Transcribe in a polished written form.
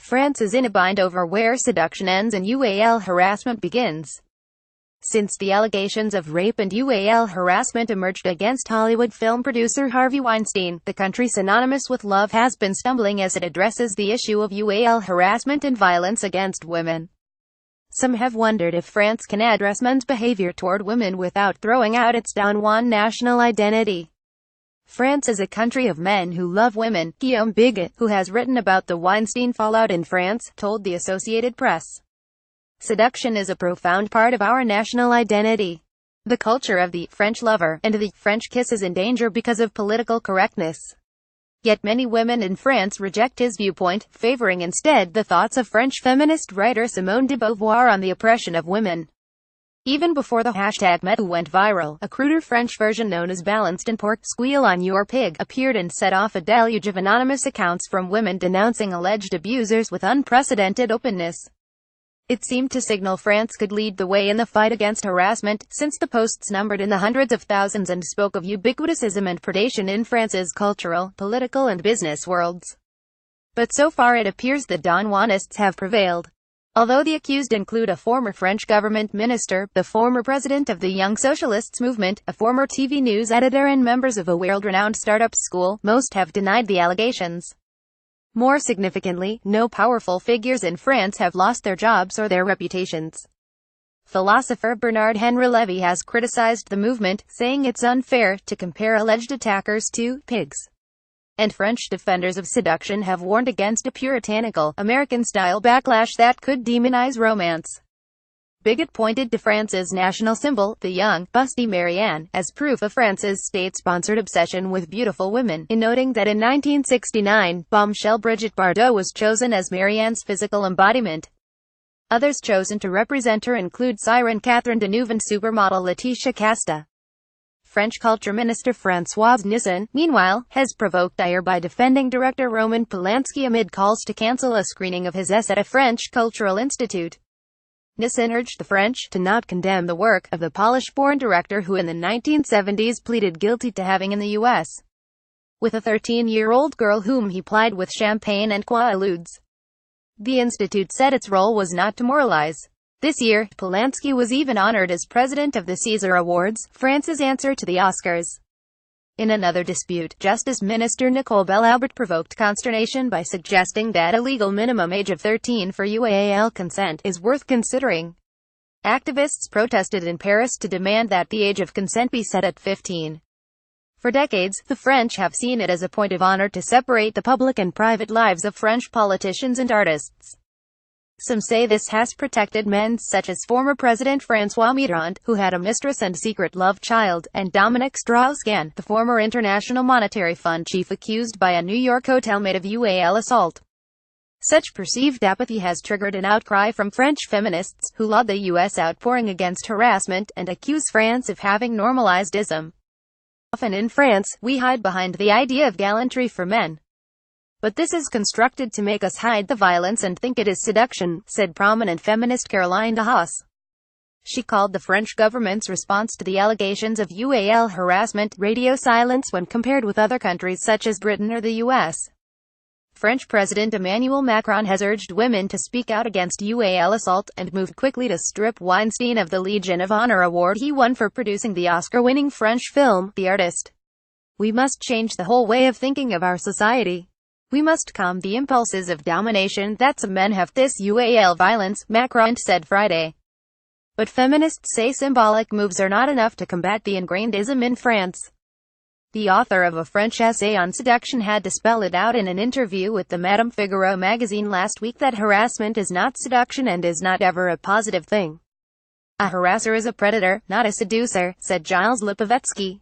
France is in a bind over where seduction ends and UAL harassment begins. Since the allegations of rape and UAL harassment emerged against Hollywood film producer Harvey Weinstein, the country synonymous with love has been stumbling as it addresses the issue of UAL harassment and violence against women. Some have wondered if France can address men's behavior toward women without throwing out its Don Juan national identity. France is a country of men who love women, Guillaume Bigot, who has written about the Weinstein fallout in France, told the Associated Press. Seduction is a profound part of our national identity. The culture of the French lover and the French kiss is in danger because of political correctness. Yet many women in France reject his viewpoint, favoring instead the thoughts of French feminist writer Simone de Beauvoir on the oppression of women. Even before the hashtag #MeToo went viral, a cruder French version known as balanced and pork squeal on your pig appeared and set off a deluge of anonymous accounts from women denouncing alleged abusers with unprecedented openness. It seemed to signal France could lead the way in the fight against harassment, since the posts numbered in the hundreds of thousands and spoke of ubiquitousism and predation in France's cultural, political and business worlds. But so far it appears that Don Juanists have prevailed. Although the accused include a former French government minister, the former president of the Young Socialists movement, a former TV news editor and members of a world-renowned startup school, most have denied the allegations. More significantly, no powerful figures in France have lost their jobs or their reputations. Philosopher Bernard-Henri Lévy has criticized the movement, saying it's unfair to compare alleged attackers to pigs. And French defenders of seduction have warned against a puritanical, American-style backlash that could demonize romance. Bigot pointed to France's national symbol, the young, busty Marianne, as proof of France's state-sponsored obsession with beautiful women, in noting that in 1969, bombshell Brigitte Bardot was chosen as Marianne's physical embodiment. Others chosen to represent her include siren Catherine Deneuve and supermodel Laetitia Casta. French Culture Minister François Nissen, meanwhile, has provoked ire by defending director Roman Polanski amid calls to cancel a screening of his essay at a French cultural institute. Nissen urged the French to not condemn the work of the Polish-born director who in the 1970s pleaded guilty to having in the U.S. with a 13-year-old girl whom he plied with champagne and quaaludes. The institute said its role was not to moralize. This year, Polanski was even honored as president of the César Awards, France's answer to the Oscars. In another dispute, Justice Minister Nicole Belloubet provoked consternation by suggesting that a legal minimum age of 13 for UAL consent is worth considering. Activists protested in Paris to demand that the age of consent be set at 15. For decades, the French have seen it as a point of honor to separate the public and private lives of French politicians and artists. Some say this has protected men such as former President François Mitterrand, who had a mistress and secret love child, and Dominique Strauss-Kahn, the former International Monetary Fund chief accused by a New York hotel maid of UAL assault. Such perceived apathy has triggered an outcry from French feminists, who laud the U.S. outpouring against harassment, and accuse France of having normalized ism. Often in France, we hide behind the idea of gallantry for men. But this is constructed to make us hide the violence and think it is seduction, said prominent feminist Caroline de Haas. She called the French government's response to the allegations of UAL harassment radio silence when compared with other countries such as Britain or the U.S. French President Emmanuel Macron has urged women to speak out against UAL assault, and moved quickly to strip Weinstein of the Legion of Honor award he won for producing the Oscar-winning French film, The Artist. We must change the whole way of thinking of our society. We must calm the impulses of domination that some men have this UAL violence, Macron said Friday. But feminists say symbolic moves are not enough to combat the ingrained ism in France. The author of a French essay on seduction had to spell it out in an interview with the Madame Figaro magazine last week that harassment is not seduction and is not ever a positive thing. A harasser is a predator, not a seducer, said Gilles Lipovetsky.